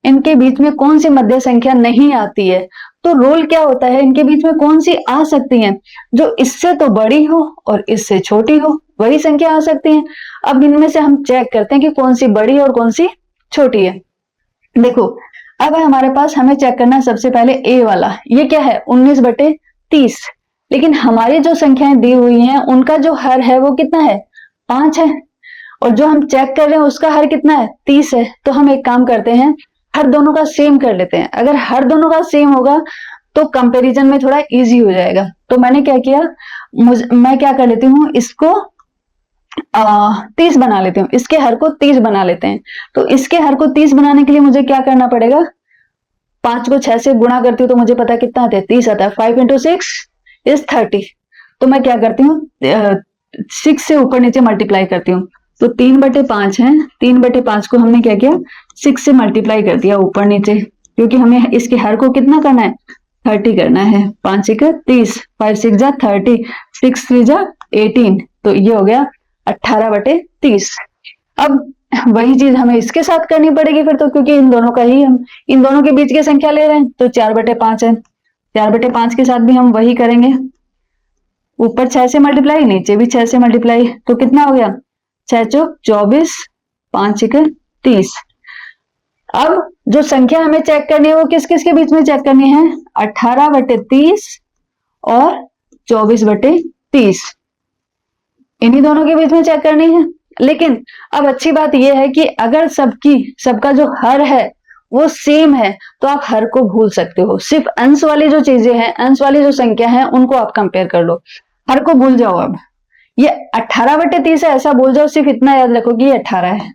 इनके बीच में कौन सी मध्य संख्या नहीं आती है, तो रोल क्या होता है, इनके बीच में कौन सी आ सकती है, जो इससे तो बड़ी हो और इससे छोटी हो, वही संख्या आ सकती है। अब इनमें से हम चेक करते हैं कि कौन सी बड़ी और कौन सी छोटी है। देखो अब हमारे पास, हमें चेक करना है सबसे पहले ए वाला, ये क्या है 19/30, लेकिन हमारी जो संख्याएं दी हुई हैं उनका जो हर है वो कितना है, 5 है, और जो हम चेक कर रहे हैं उसका हर कितना है, 30 है। तो हम एक काम करते हैं, हर दोनों का सेम कर लेते हैं। अगर हर दोनों का सेम होगा तो कंपैरिजन में थोड़ा इजी हो जाएगा। तो मैंने क्या किया, मैं क्या कर लेती हूँ, इसको 30 बना लेती हूँ, इसके हर को 30 बना लेते हैं। तो इसके हर को 30 बनाने के लिए मुझे क्या करना पड़ेगा, 5 को 6 से गुणा करती हूँ तो मुझे पता है कितना आता है, 30 आता है। 5 इंटू 6 इज 30। तो मैं क्या करती हूँ, 6 से ऊपर नीचे मल्टीप्लाई करती हूँ। तो 3/5 है, 3/5 को हमने क्या किया, 6 से मल्टीप्लाई कर दिया ऊपर नीचे, क्योंकि हमें इसके हर को कितना करना है, 30 करना है। 5 एक 30, 5 6 जा 30, 6 3 जा 18। तो ये हो गया 18/30। अब वही चीज हमें इसके साथ करनी पड़ेगी फिर तो, क्योंकि इन दोनों का ही हम इन दोनों के बीच की संख्या ले रहे हैं। तो 4/5 है, 4/5 के साथ भी हम वही करेंगे, ऊपर 6 से मल्टीप्लाई, नीचे भी 6 से मल्टीप्लाई। तो कितना हो गया, 6 चौक 24, 5 एक 30। अब जो संख्या हमें चेक करनी है वो किस किस के बीच में चेक करनी है, 18/30 और 24/30, इन्हीं दोनों के बीच में चेक करनी है। लेकिन अब अच्छी बात यह है कि अगर सबका जो हर है वो सेम है तो आप हर को भूल सकते हो। सिर्फ अंश वाली जो चीजें हैं, अंश वाली जो संख्या है उनको आप कंपेयर कर लो, हर को भूल जाओ। अब ये 18/30 है ऐसा भूल जाओ, सिर्फ इतना याद रखो कि ये 18 है।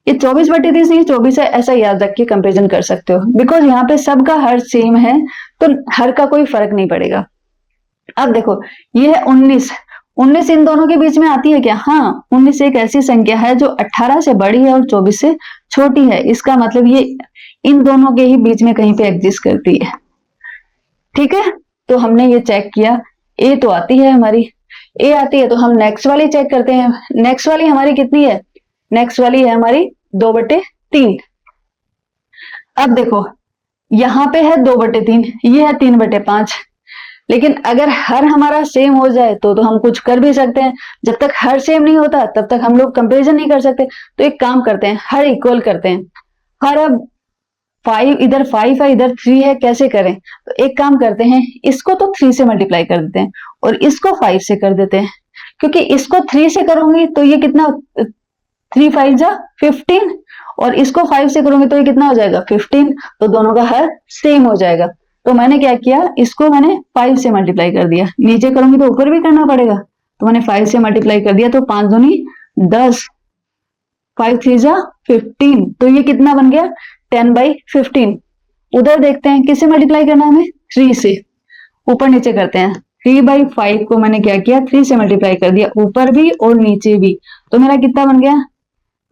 ये 24/30 नहीं 24 है ऐसा याद रख के कंपेरिजन कर सकते हो, बिकॉज यहाँ पे सबका हर सेम है तो हर का कोई फर्क नहीं पड़ेगा। अब देखो ये है 19, 19 इन दोनों के बीच में आती है क्या, हाँ 19 एक ऐसी संख्या है जो 18 से बड़ी है और 24 से छोटी है। इसका मतलब ये इन दोनों के ही बीच में कहीं पे एग्जिस्ट करती है। ठीक है, तो हमने ये चेक किया, ए तो आती है हमारी, ए आती है। तो हम नेक्स्ट वाली चेक करते हैं। नेक्स्ट वाली हमारी कितनी है, नेक्स्ट वाली है हमारी 2/3। अब देखो यहां पे है 2/3, ये है 3/5। लेकिन अगर हर हमारा सेम हो जाए तो हम कुछ कर भी सकते हैं। जब तक हर सेम नहीं होता तब तक हम लोग कंपेरिजन नहीं कर सकते। तो एक काम करते हैं, हर इक्वल करते हैं। हर अब 5 इधर 5 है इधर 3 है, कैसे करें, तो एक काम करते हैं, इसको तो 3 से मल्टीप्लाई कर देते हैं और इसको 5 से कर देते हैं। क्योंकि इसको 3 से करूंगी तो ये कितना, 3 5 जा 15, और इसको 5 से करूंगी तो ये कितना हो जाएगा 15। तो दोनों का हर सेम हो जाएगा। तो मैंने क्या किया, इसको मैंने 5 से मल्टीप्लाई कर दिया, नीचे करूंगी तो ऊपर भी करना पड़ेगा। तो मैंने 5 से मल्टीप्लाई कर दिया, तो 5 दूनी 10, 5 3 जा 15। तो ये कितना बन गया, 10/15। उधर देखते हैं किससे मल्टीप्लाई करना है हमें, 3 से। ऊपर नीचे करते हैं, 3/5 को मैंने क्या किया, 3 से मल्टीप्लाई कर दिया, ऊपर भी और नीचे भी। तो मेरा कितना बन गया,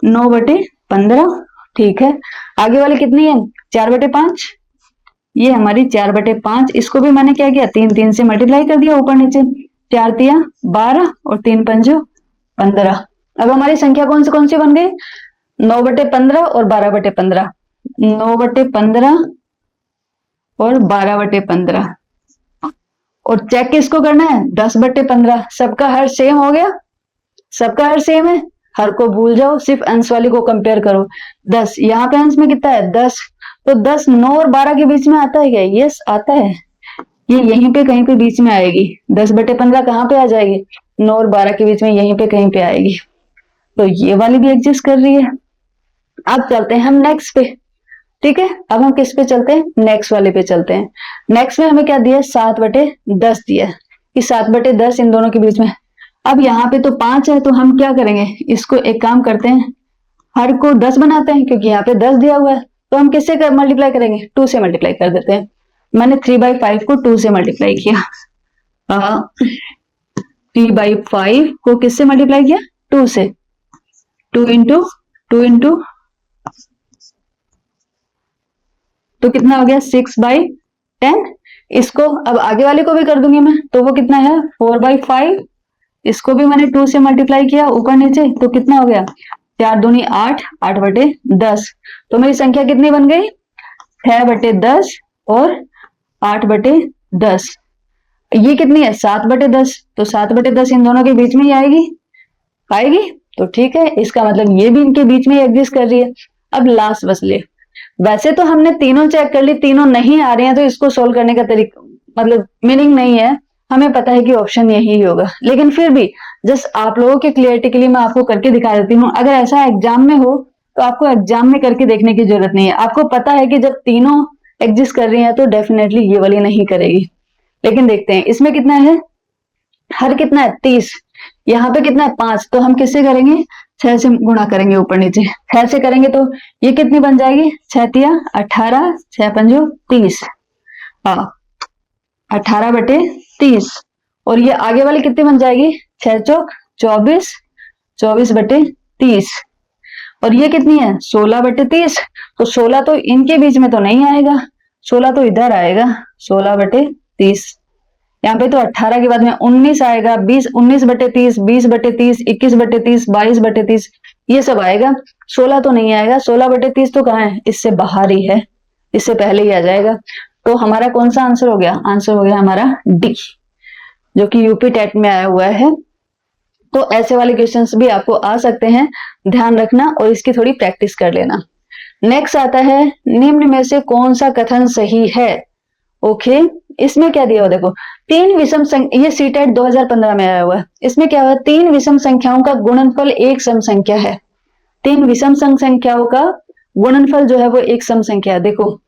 9/15। ठीक है, आगे वाली कितनी है, 4/5। ये हमारी 4/5, इसको भी मैंने क्या किया, 3 से मल्टीप्लाई कर दिया ऊपर नीचे, 4 तिया 12 और 3 पंजो 15। अब हमारी संख्या कौन सी बन गई, 9/15 और 12/15, 9/15 और 12/15। और चेक किसको करना है, 10/15। सबका हर सेम हो गया, सबका हर सेम है, हर को भूल जाओ, सिर्फ अंश वाली को कंपेयर करो। 10 यहाँ पे अंश में कितना है 10, तो 10 9 और 12 के बीच में आता है क्या, यस आता है। ये यहीं पे कहीं पे बीच में आएगी, 10/15 कहाँ पे आ जाएगी, 9 और 12 के बीच में यहीं पे कहीं पे आएगी। तो ये वाली भी एग्जिस्ट कर रही है। अब चलते हैं हम नेक्स्ट पे। ठीक है, अब हम किस पे चलते हैं, नेक्स्ट वाले पे चलते हैं। नेक्स्ट में हमें क्या दिया, 7/10 दिया, कि 7/10 इन दोनों के बीच में। अब यहाँ पे तो 5 है, तो हम क्या करेंगे, इसको एक काम करते हैं, हर को 10 बनाते हैं, क्योंकि यहाँ पे 10 दिया हुआ है। तो हम किससे मल्टीप्लाई करेंगे, 2 से मल्टीप्लाई कर देते हैं। मैंने 3/5 को 2 से मल्टीप्लाई किया, 3/5 को किससे मल्टीप्लाई किया, 2 से। 2 इंटू 2 इंटू, तो कितना हो गया, 6/10। इसको अब आगे वाले को भी कर दूंगी मैं, तो वो कितना है 4/5। इसको भी मैंने 2 से मल्टीप्लाई किया ऊपर नीचे, तो कितना हो गया, 4 दूनी 8, 8/10। तो मेरी संख्या कितनी बन गई, 6/10 और 8/10। ये कितनी है, 7/10। तो 7/10 इन दोनों के बीच में ही आएगी। तो ठीक है, इसका मतलब ये भी इनके बीच में एग्जिस्ट कर रही है। अब लास्ट बस ले, वैसे तो हमने तीनों चेक कर ली, तीनों नहीं आ रहे हैं, तो इसको सोल्व करने का तरीका मतलब मीनिंग नहीं है। हमें पता है कि ऑप्शन यही होगा, लेकिन फिर भी जस्ट आप लोगों के क्लियरिटी के लिए मैं आपको करके दिखा देती हूँ। अगर ऐसा एग्जाम में हो तो आपको एग्जाम में करके देखने की जरूरत नहीं है। आपको पता है कि जब तीनों एग्जिस्ट कर रही हैं तो डेफिनेटली ये वाली नहीं करेगी। लेकिन देखते हैं इसमें कितना है, हर कितना है 30, यहाँ पे कितना है 5, तो हम किससे करेंगे 6 से गुणा करेंगे ऊपर नीचे। 6 से करेंगे तो ये कितनी बन जाएगी 6 तिया 18, 6 पंजो 30, 18/30। और ये आगे वाली कितनी बन जाएगी 6 चौक 24, 24/30। और ये कितनी है 16/30। तो 16 तो इनके बीच में तो नहीं आएगा, 16 तो इधर आएगा 16/30। यहाँ पे तो 18 के बाद में 19 आएगा, 20 19/30, 20/30, 21/30, 22/30 ये सब आएगा। 16 तो नहीं आएगा, 16/30 तो कहाँ है, इससे बाहर ही है, इससे पहले ही आ जाएगा। तो हमारा कौन सा आंसर हो गया, आंसर हो गया हमारा डी, जो कि यूपी टेट में आया हुआ है। तो ऐसे वाले क्वेश्चंस भी आपको आ सकते हैं, ध्यान रखना और इसकी थोड़ी प्रैक्टिस कर लेना। नेक्स्ट आता है, निम्न में से कौन सा कथन सही है। ओके, इसमें क्या दिया हुआ देखो, तीन विषम संख्या, ये सीटेट 2015 में आया हुआ है। इसमें क्या हुआ, तीन विषम संख्याओं का गुणनफल एक सम संख्या है। तीन विषम संख्याओं का गुणनफल जो है वो एक सम संख्या है। देखो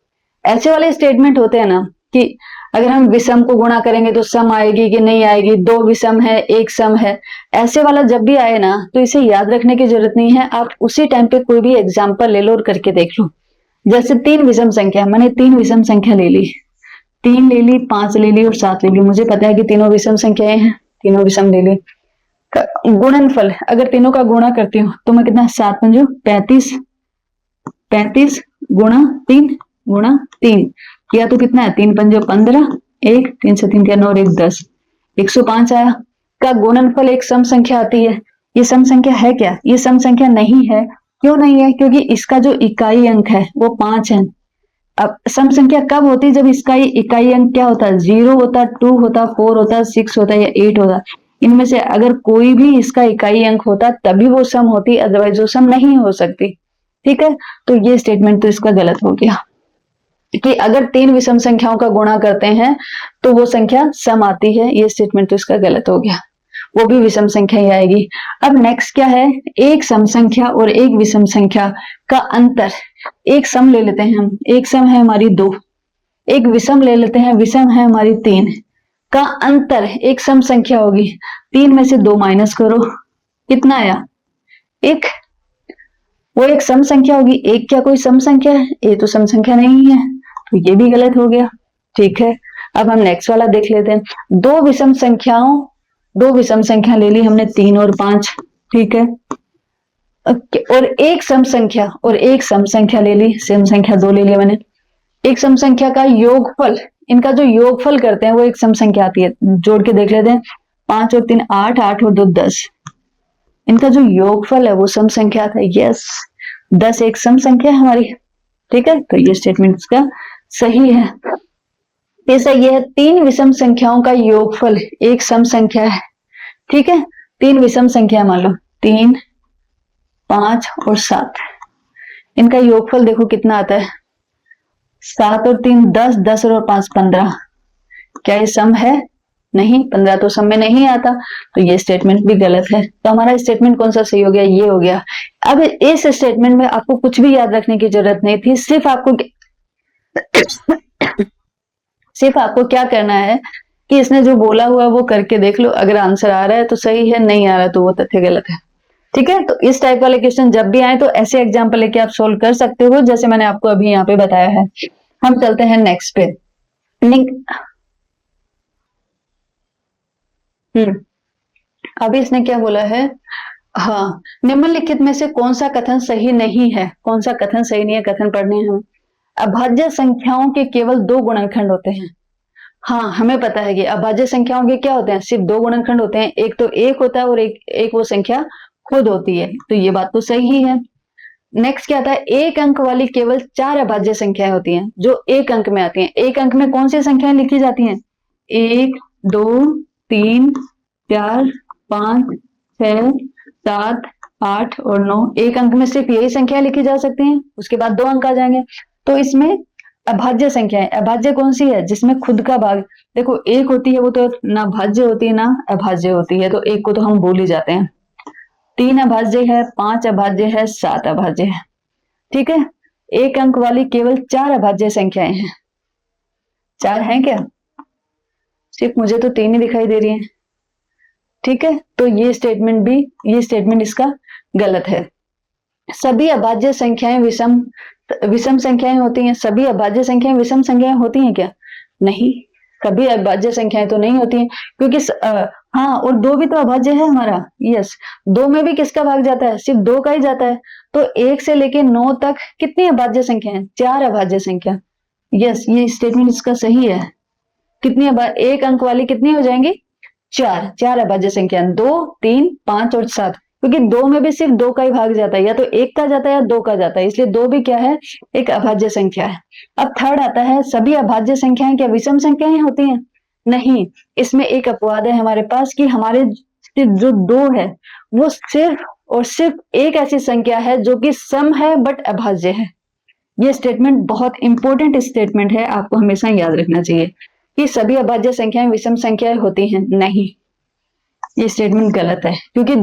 ऐसे वाले स्टेटमेंट होते हैं ना कि अगर हम विषम को गुणा करेंगे तो सम आएगी कि नहीं आएगी, दो विषम है एक सम है, ऐसे वाला जब भी आए ना तो इसे याद रखने की जरूरत नहीं है। आप उसी टाइम पे कोई भी एग्जाम्पल ले लो और करके देख लो। जैसे तीन विषम संख्या, मैंने तीन विषम संख्या ले ली, 3 ले ली, 5 ले ली और 7 ले ली। मुझे पता है कि तीनों विषम संख्याएं हैं, तीनों विषम ले ली। गुणनफल अगर तीनों का गुणा करती हूँ तो मैं कितना 7 पंजो 35, 35 गुणा 3 गुणा 3 किया तो कितना है 3 पंजो 15, 1 3 से 3 किया 9 और 1 10, 105 आया। का गुणनफल एक सम संख्या आती है। ये सम संख्या है क्या, ये सम संख्या नहीं है। क्यों नहीं है, क्योंकि इसका जो इकाई अंक है वो 5 है। अब सम संख्या कब होती है, जब इसका इकाई अंक क्या होता है, 0 होता, 2 होता, 4 होता, 6 होता या 8 होता। इनमें से अगर कोई भी इसका इकाई अंक होता तभी वो सम होती, अदरवाइज वो सम नहीं हो सकती। ठीक है, तो ये स्टेटमेंट तो इसका गलत हो गया कि अगर तीन विषम संख्याओं का गुणा करते हैं तो वो संख्या सम आती है। ये स्टेटमेंट तो इसका गलत हो गया, वो भी विषम संख्या ही आएगी। अब नेक्स्ट क्या है, एक सम संख्या और एक विषम संख्या का अंतर। एक सम ले लेते हैं हम, एक सम है हमारी 2, एक विषम ले लेते हैं, विषम है हमारी 3 का अंतर एक सम संख्या होगी। 3 में से 2 माइनस करो, कितना आया 1, वो एक सम संख्या होगी। एक क्या कोई सम संख्या है, ये तो सम संख्या नहीं है, तो ये भी गलत हो गया। ठीक है, अब हम नेक्स्ट वाला देख लेते हैं। दो विषम संख्या ले ली हमने 3 और 5, ठीक है। और एक सम संख्या ले ली, सम संख्या 2 ले लिया मैंने। एक सम संख्या का योगफल, इनका जो योगफल करते हैं वो एक सम संख्या आती है। जोड़ के देख लेते हैं, 5 और 3 8, 8 और 2 10, इनका जो योगफल है वो सम संख्या था। यस, 10 एक सम संख्या है हमारी। ठीक है, तो ये स्टेटमेंट इसका सही है। ऐसा ये है, तीन विषम संख्याओं का योगफल एक सम संख्या है। ठीक है, तीन विषम संख्या मान लो 3 5 और 7, इनका योगफल देखो कितना आता है, 7 और 3 10, 10 और 5 15। क्या ये सम है, नहीं, 15 तो सम में नहीं आता, तो ये स्टेटमेंट भी गलत है। तो हमारा स्टेटमेंट कौन सा सही हो गया, ये हो गया। अब इस स्टेटमेंट में आपको कुछ भी याद रखने की जरूरत नहीं थी, सिर्फ आपको क्या करना है कि इसने जो बोला हुआ वो करके देख लो। अगर आंसर आ रहा है तो सही है, नहीं आ रहा है तो वो तथ्य गलत है। ठीक है, तो इस टाइप वाले क्वेश्चन जब भी आए तो ऐसे एग्जाम्पल लेके आप सोल्व कर सकते हो, जैसे मैंने आपको अभी यहाँ पे बताया है। हम चलते हैं नेक्स्ट पे। अभी इसने क्या बोला है, हाँ, निम्नलिखित में से कौन सा कथन सही नहीं है, कौन सा कथन सही नहीं है, कथन पढ़ने हैं। अभाज्य संख्याओं के केवल 2 गुणनखंड होते हैं। हाँ, हमें पता है कि अभाज्य संख्याओं के क्या होते हैं, सिर्फ 2 गुणनखंड होते हैं। एक तो 1 होता है और एक वो संख्या खुद होती है, तो ये बात तो सही ही है। नेक्स्ट क्या आता है, एक अंक वाली केवल 4 अभाज्य संख्याएं होती हैं जो एक अंक में आती हैं। एक अंक में कौन सी संख्याएं लिखी जाती हैं, 1 2 3 4 5 6 7 8 और 9। एक अंक में सिर्फ यही संख्या लिखी जा सकती हैं, उसके बाद 2 अंक आ जाएंगे। तो इसमें अभाज्य संख्याएं, अभाज्य कौन सी है जिसमें खुद का भाग, देखो एक होती है वो तो ना भाज्य होती है ना अभाज्य होती है, तो एक को तो हम भूल ही जाते हैं। 3 अभाज्य है, 5 अभाज्य है, 7 अभाज्य है, ठीक है। एक अंक वाली केवल 4 अभाज्य संख्याएं हैं। 4 हैं क्या? सिर्फ मुझे तो 3 ही दिखाई दे रही हैं, ठीक है। तो ये स्टेटमेंट इसका गलत है। सभी अभाज्य संख्याएं विषम संख्याएं होती हैं। सभी अभाज्य संख्याएं विषम संख्याएं होती हैं क्या? नहीं, सभी अभाज्य संख्याएं तो नहीं होती हैं, क्योंकि हाँ, और 2 भी तो अभाज्य है हमारा। यस, 2 में भी किसका भाग जाता है? सिर्फ 2 का ही जाता है। तो 1 से लेके 9 तक कितनी अभाज्य संख्या है? 4 अभाज्य संख्या। यस, ये स्टेटमेंट इसका सही है। कितनी एक अंक वाली कितनी हो जाएंगी? 4 अभाज्य संख्या, 2, 3, 5 और 7, क्योंकि 2 में भी सिर्फ 2 का ही भाग जाता है, या तो 1 का जाता है या 2 का जाता है, इसलिए 2 भी क्या है? एक अभाज्य संख्या है। अब थर्ड आता है, सभी अभाज्य संख्याएं क्या विषम संख्याएं होती हैं? नहीं, इसमें एक अपवाद है हमारे पास कि हमारे जो 2 है वो सिर्फ और सिर्फ एक ऐसी संख्या है जो कि सम है बट अभाज्य है। ये स्टेटमेंट बहुत इंपॉर्टेंट स्टेटमेंट है, आपको हमेशा याद रखना चाहिए कि सभी अभाज्य संख्याएं विषम संख्याएं होती हैं। नहीं, ये स्टेटमेंट गलत है, क्योंकि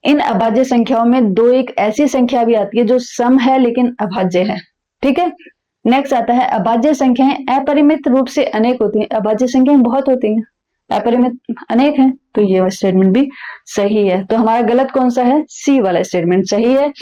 इन अभाज्य संख्याओं में 2 एक ऐसी संख्या भी आती है जो सम है लेकिन अभाज्य है, ठीक है। नेक्स्ट आता है, अभाज्य संख्याएं अपरिमित रूप से अनेक होती हैं। अभाज्य संख्याएं बहुत होती हैं, अपरिमित अनेक है, तो ये स्टेटमेंट भी सही है। तो हमारा गलत कौन सा है? सी वाला स्टेटमेंट सही है।